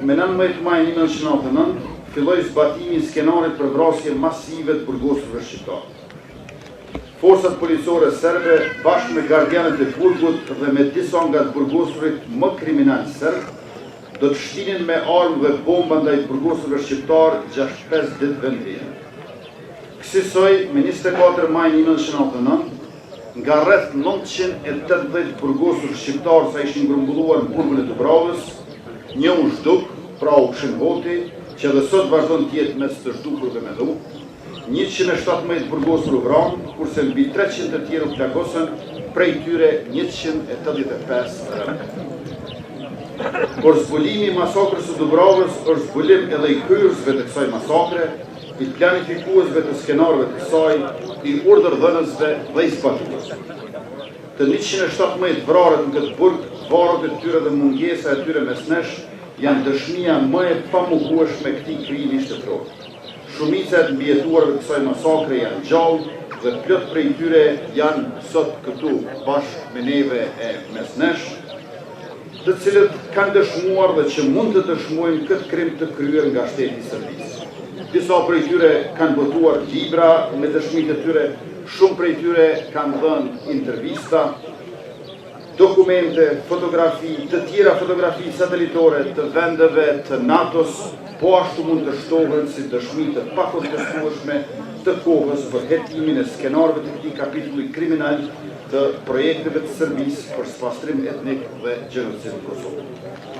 me 19 maj 1999 filloi zbatimi I skenarit për vrasje masive të burgosurve shqiptar. Forcat policore serbe bashkë me gardianët e burgut dhe me disa nga të burgosurit më kriminal serb do të shtinin me armë dhe bomba ndaj të burgosurve shqiptar 65 ditëve në vijim. Kësaj me 24 maj 1999 nga rreth 980 burgosur shqiptar sa ishin grumbulluar në burgun e Dubravës, një u zhduk, pra u Kshënhoti, që edhe sot vazhdon të jetë mes të zhdukurve me dhuk, 117 burgosur u vranë, kurse mbi 300 të tjerë u plagosën, prej tyre 185 rënë. Por zbulimi I masakrës së Dubravës është zbulim edhe I kryerësve të kësaj masakre, I planifikuesve të skenarëve të saj, I urdhërdhënësve dhe I zbatuesve. Të 117 vrarët në këtë burg, varët e tyre dhe mungesa e tyre mesnesh janë dëshmia më e pamohueshme këtij krijimi shtetëror. Shumica e të mbijetuarve të kësaj masakre janë gjallë dhe plot prej tyre janë sot këtu bashkë me neve e mesnesh, të cilët kanë dëshmuar dhe që mund të dëshmojnë këtë krim të kryer nga shteti I Serbisë. Disa prej tyre kanë botuar libra me dëshmitë e tyre, shumë prej tyre kanë dhënë intervista, dokumente, fotografi, të tjera fotografi satelitore të vendeve të NATO-s, po ashtu mund të shtohen si dëshmi të pakontestueshme të kohës për hetimin e skenarëve të këtij kapitulli kriminal të projekteve të Serbisë për spastrim etnik dhe gjenocid në Kosovë.